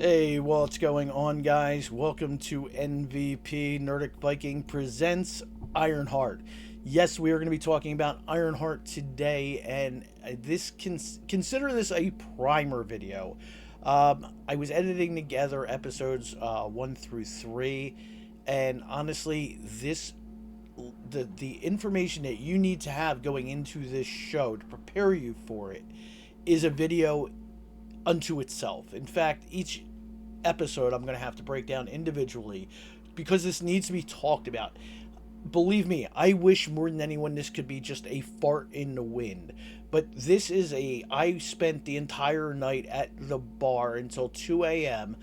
Hey, what's going on, guys? Welcome to NVP Nordic Viking presents Ironheart. Yes, we are going to be talking about Ironheart today, and consider this a primer video. I was editing together episodes 1 through 3, and honestly, the information that you need to have going into this show to prepare you for it is a video unto itself. In fact, each episode I'm going to have to break down individually because this needs to be talked about. Believe me, I wish more than anyone this could be just a fart in the wind. But I spent the entire night at the bar until 2 a.m.,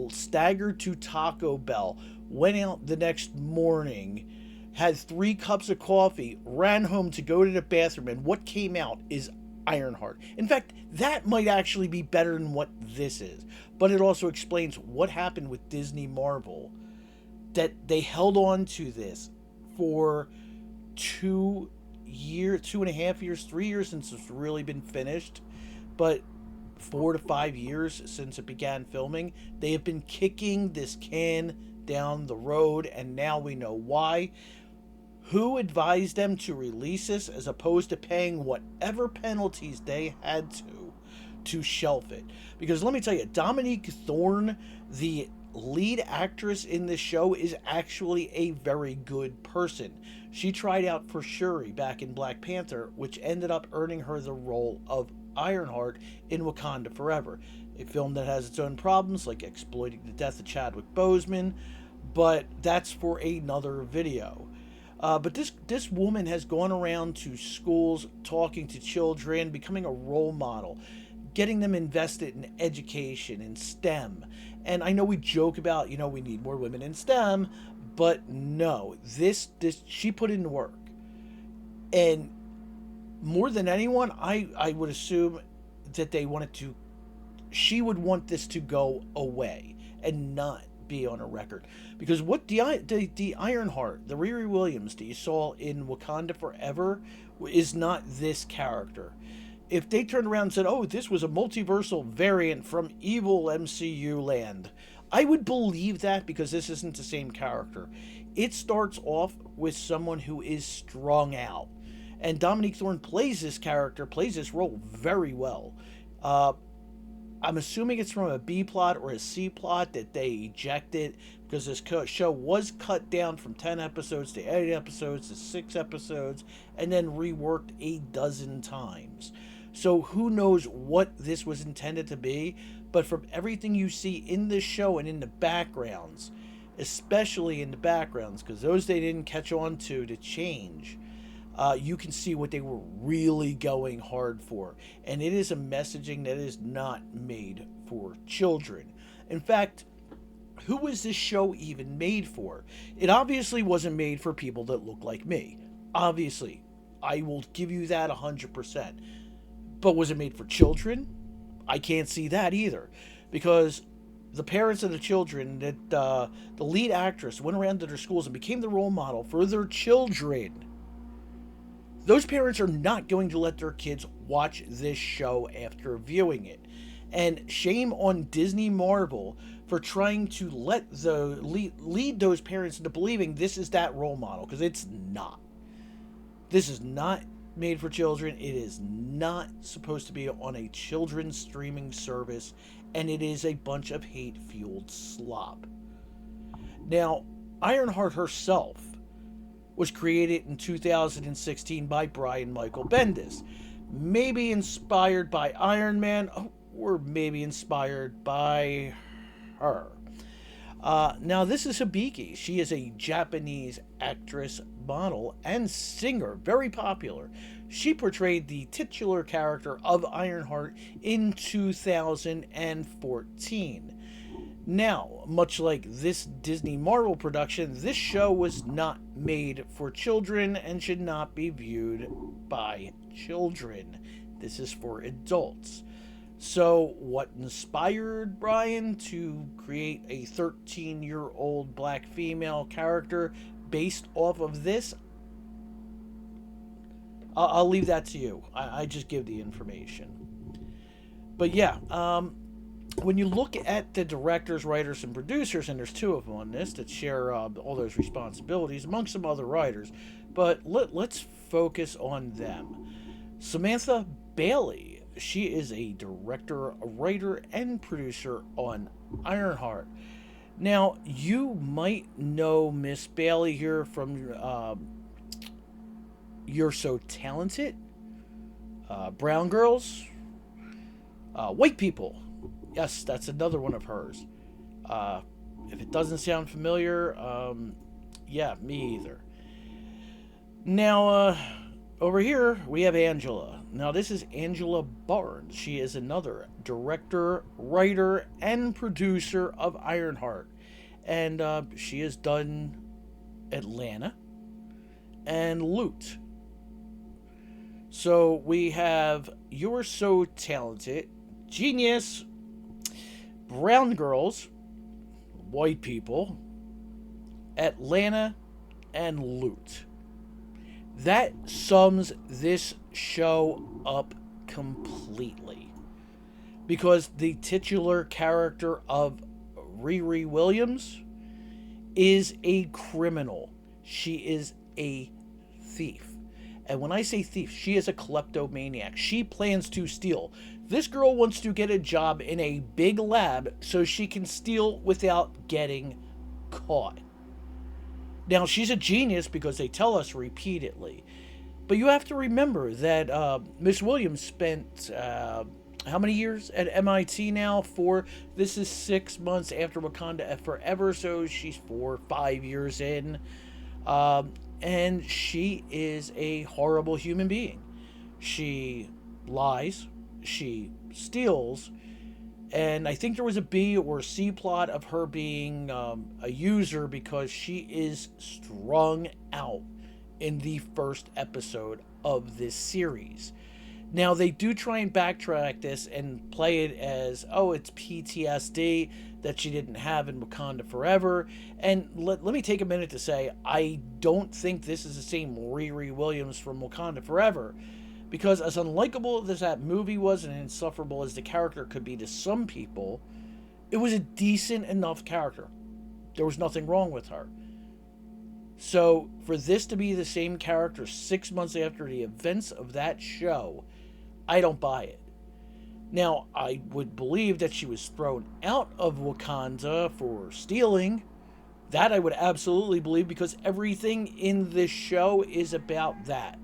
staggered to Taco Bell, went out the next morning, had 3 cups of coffee, ran home to go to the bathroom, and what came out is Ironheart. In fact, that might actually be better than what this is. But it also explains what happened with Disney Marvel. That they held on to this for 2.5 years, 3 years since it's really been finished. But 4 to 5 years since it began filming. They have been kicking this can down the road, and now we know why. Who advised them to release this as opposed to paying whatever penalties they had to shelf it? Because let me tell you, Dominique Thorne, the lead actress in this show, is actually a very good person. She tried out for Shuri back in Black Panther, which ended up earning her the role of Ironheart in Wakanda Forever, a film that has its own problems, like exploiting the death of Chadwick Boseman, but that's for another video. But this woman has gone around to schools, talking to children, becoming a role model, getting them invested in education, in STEM. And I know we joke about, we need more women in STEM, but no, this she put in the work. And more than anyone, I would assume that she would want this to go away and not be on a record, because what the Ironheart, the Riri Williams that you saw in Wakanda Forever, is not this character. If they turned around and said, "Oh, this was a multiversal variant from evil MCU land," I would believe that, because this isn't the same character. It starts off with someone who is strung out, and Dominique Thorne plays this role very well. I'm assuming it's from a B plot or a C plot that they ejected, because this show was cut down from 10 episodes to 8 episodes to 6 episodes and then reworked a dozen times. So who knows what this was intended to be, but from everything you see in this show and in the backgrounds, especially in the backgrounds, because those they didn't catch on to change, you can see what they were really going hard for. And it is a messaging that is not made for children. In fact, who was this show even made for? It obviously wasn't made for people that look like me. Obviously. I will give you that 100%. But was it made for children? I can't see that either. Because the parents of the children, that the lead actress went around to their schools and became the role model for their children. Those parents are not going to let their kids watch this show after viewing it. And shame on Disney Marvel for trying to lead those parents into believing this is that role model, because it's not. This is not made for children. It is not supposed to be on a children's streaming service, and it is a bunch of hate-fueled slop. Now, Ironheart herself was created in 2016 by Brian Michael Bendis. Maybe inspired by Iron Man, or maybe inspired by her. Now, this is Hibiki. She is a Japanese actress, model, and singer, very popular. She portrayed the titular character of Ironheart in 2014. Now, much like this Disney Marvel production, this show was not made for children and should not be viewed by children. This is for adults. So, what inspired Brian to create a 13-year-old black female character based off of this? I'll leave that to you. I just give the information. But yeah, when you look at the directors, writers, and producers, and there's two of them on this that share all those responsibilities among some other writers, but let's focus on them. Samantha Bailey, she is a director, a writer, and producer on Ironheart. Now, you might know Miss Bailey here from You're So Talented, Brown Girls, White People. Yes, that's another one of hers. Uh, if it doesn't sound familiar, yeah, me either. Now, over here, we have Angela. Now, this is Angela Barnes. She is another director, writer, and producer of Ironheart. And she has done Atlanta and Loot. So we have You're So Talented, Genius, Brown Girls, White People, Atlanta, and Loot. That sums this show up completely. Because the titular character of Riri Williams is a criminal. She is a thief. And when I say thief, she is a kleptomaniac. She plans to steal. This girl wants to get a job in a big lab so she can steal without getting caught. Now, she's a genius because they tell us repeatedly. But you have to remember that Miss Williams spent how many years at MIT now? This is 6 months after Wakanda Forever, so she's 4 or 5 years in. And she is a horrible human being. She lies, she steals, and I think there was a B or C plot of her being a user because she is strung out in the first episode of this series. Now, they do try and backtrack this and play it as, oh, it's PTSD that she didn't have in Wakanda Forever. And let me take a minute to say, I don't think this is the same Riri Williams from Wakanda Forever. Because as unlikable as that movie was and insufferable as the character could be to some people, it was a decent enough character. There was nothing wrong with her. So, for this to be the same character 6 months after the events of that show, I don't buy it. Now, I would believe that she was thrown out of Wakanda for stealing. That I would absolutely believe because everything in this show is about that.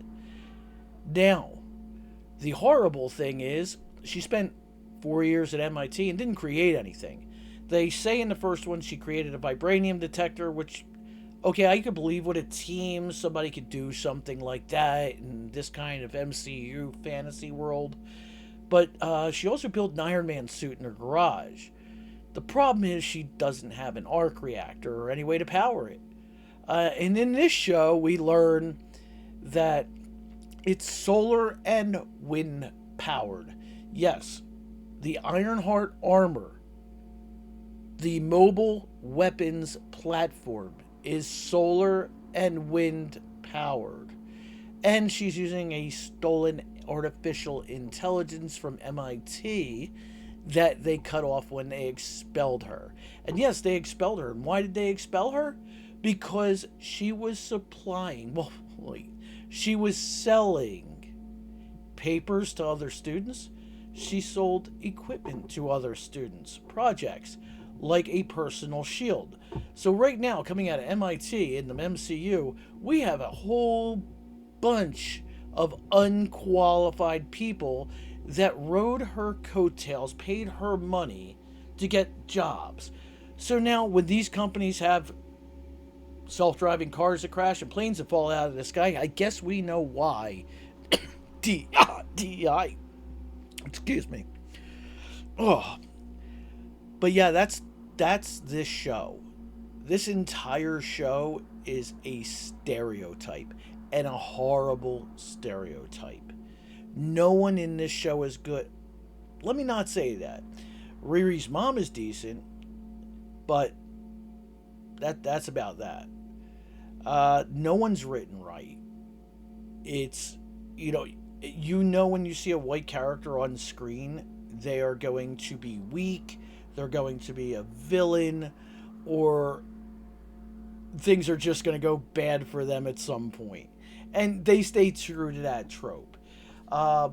Now, the horrible thing is, she spent 4 years at MIT and didn't create anything. They say in the first one she created a vibranium detector, which, okay, I could believe with a team somebody could do something like that in this kind of MCU fantasy world. But she also built an Iron Man suit in her garage. The problem is she doesn't have an arc reactor or any way to power it. And in this show, we learn that it's solar and wind powered. Yes, the Ironheart armor, the mobile weapons platform, is solar and wind powered. And she's using a stolen artificial intelligence from MIT that they cut off when they expelled her. And yes, they expelled her. And why did they expel her? Because she was supplying, she was selling papers to other students. She sold equipment to other students, projects, like a personal shield. So right now, coming out of MIT in the MCU, we have a whole bunch of unqualified people that rode her coattails, paid her money to get jobs. So now when these companies have self-driving cars that crash and planes that fall out of the sky, I guess we know why. DEI. Excuse me. Oh. But yeah, that's this show. This entire show is a stereotype, and a horrible stereotype. No one in this show is good. Let me not say that. Riri's mom is decent, but that's about that. No one's written right. It's, you know when you see a white character on screen, they are going to be weak, they're going to be a villain, or things are just going to go bad for them at some point. And they stay true to that trope. Uh,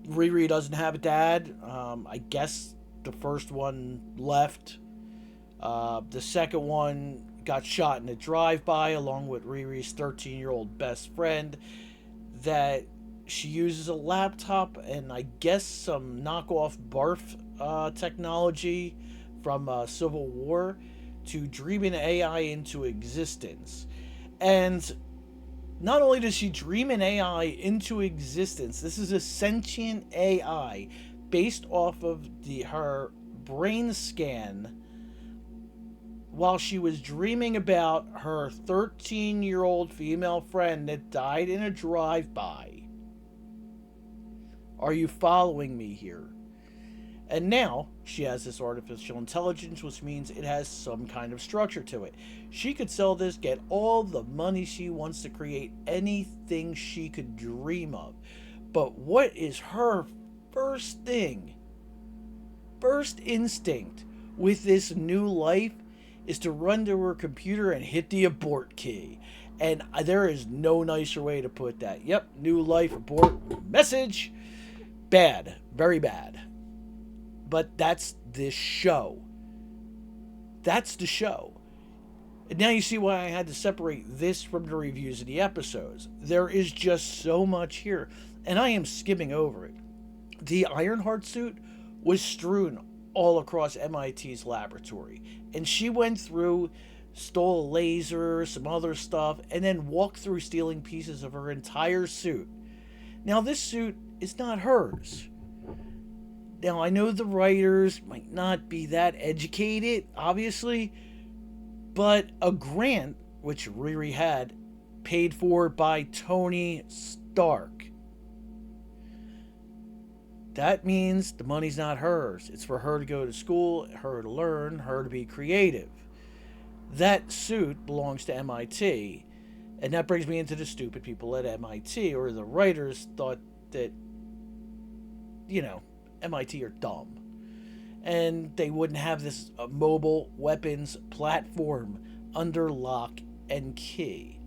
Riri doesn't have a dad. I guess the first one left. The second one got shot in a drive-by along with Riri's 13-year-old best friend. That she uses a laptop and I guess some knockoff barf technology from Civil War to dream an AI into existence. And not only does she dream an AI into existence, this is a sentient AI based off of her brain scan while she was dreaming about her 13-year-old female friend that died in a drive-by. Are you following me here? And now she has this artificial intelligence, which means it has some kind of structure to it. She could sell this, get all the money she wants to create anything she could dream of. But what is her first instinct with this new life is to run to her computer and hit the abort key. And there is no nicer way to put that. Yep, new life abort message. Bad, very bad. But that's this show. That's the show. And now you see why I had to separate this from the reviews of the episodes. There is just so much here, and I am skimming over it. The Ironheart suit was strewn all across MIT's laboratory, and she went through, stole a laser, some other stuff, and then walked through stealing pieces of her entire suit. Now, this suit is not hers. Now, I know the writers might not be that educated, obviously, but a grant, which Riri had, paid for by Tony Stark. That means the money's not hers. It's for her to go to school, her to learn, her to be creative. That suit belongs to MIT. And that brings me into the stupid people at MIT, or the writers thought that, MIT are dumb. And they wouldn't have this mobile weapons platform under lock and key.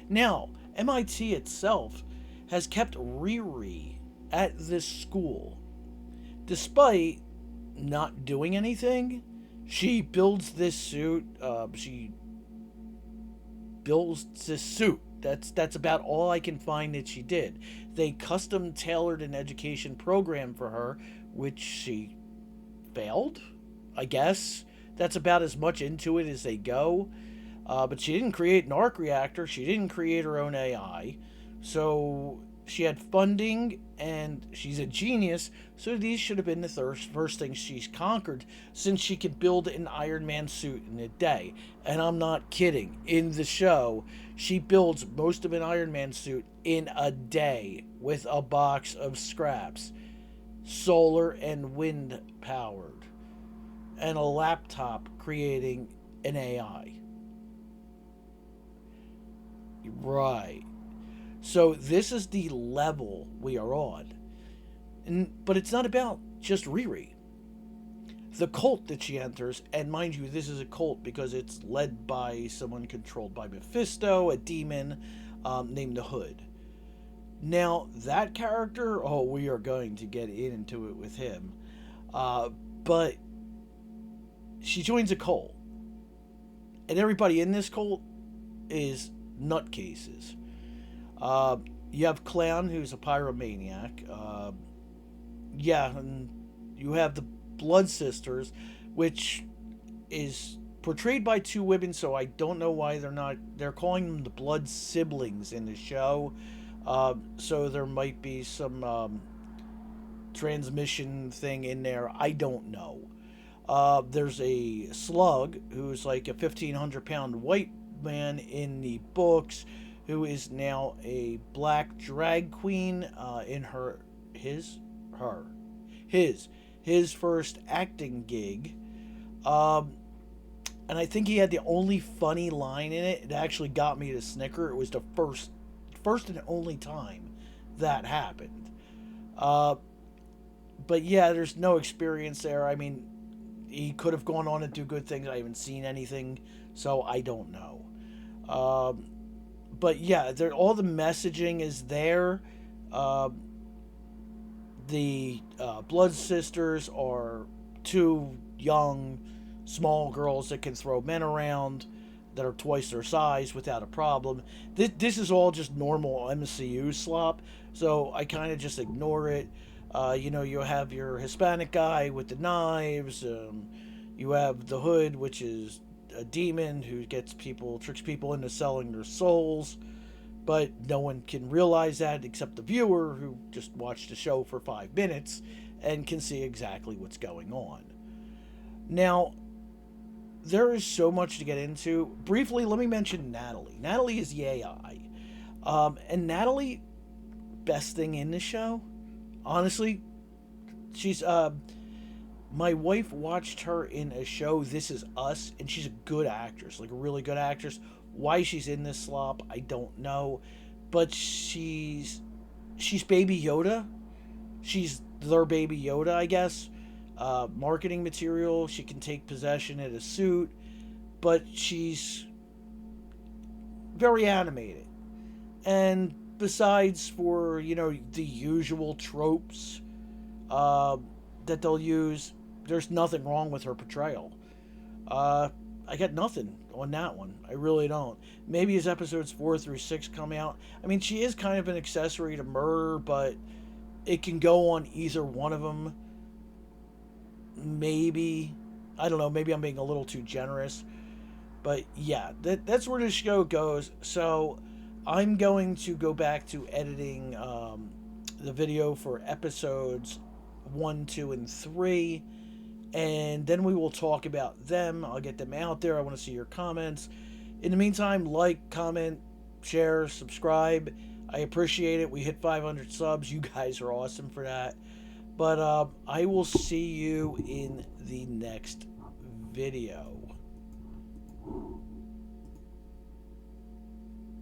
Now, MIT itself has kept Riri at this school. Despite not doing anything, she builds this suit. That's about all I can find that she did. They custom tailored an education program for her, which she failed, I guess. That's about as much into it as they go. But she didn't create an arc reactor. She didn't create her own AI. So she had funding, and she's a genius, so these should have been the first things she's conquered, since she could build an Iron Man suit in a day. And I'm not kidding. In the show, she builds most of an Iron Man suit in a day with a box of scraps, solar and wind powered, and a laptop creating an AI. Right. So this is the level we are on. But it's not about just Riri. The cult that she enters, and mind you, this is a cult because it's led by someone controlled by Mephisto, a demon named the Hood. Now, that character, we are going to get into it with him. But she joins a cult. And everybody in this cult is nutcases. You have Clown, who's a pyromaniac. And you have the Blood Sisters, which is portrayed by two women, so I don't know why they're calling them the Blood Siblings in the show. So there might be some transmission thing in there. I don't know. There's a Slug, who's like a 1,500-pound white man in the books, who is now a black drag queen in his first acting gig. And I think he had the only funny line in it. It actually got me to snicker. It was the first and only time that happened. But yeah, there's no experience there. I mean, he could have gone on and do good things. I haven't seen anything, so I don't know. Um, but yeah, all the messaging is there. Uh, the Blood Sisters are two young, small girls that can throw men around that are twice their size without a problem. This is all just normal MCU slop, so I kind of just ignore it. You have your Hispanic guy with the knives. You have the Hood, which is a demon who tricks people into selling their souls. But no one can realize that except the viewer who just watched the show for 5 minutes and can see exactly what's going on. Now, there is so much to get into. Briefly, let me mention Natalie. Natalie is the AI. And Natalie, best thing in the show, honestly, she's my wife watched her in a show, This Is Us, and she's a good actress, like a really good actress. Why she's in this slop, I don't know, but she's Baby Yoda. She's their Baby Yoda, I guess. Marketing material. She can take possession in a suit, but she's very animated. And besides for the usual tropes uh, that they'll use, there's nothing wrong with her portrayal. Uh, I got nothing on that one. I really don't. Maybe as episodes 4 through 6 come out. I mean, she is kind of an accessory to murder, but it can go on either one of them. Maybe. I don't know. Maybe I'm being a little too generous. But yeah, that's where the show goes. So I'm going to go back to editing the video for episodes 1, 2, and 3. And then we will talk about them. I'll get them out there. I want to see your comments. In the meantime, like, comment, share, subscribe. I appreciate it. We hit 500 subs. You guys are awesome for that. But I will see you in the next video.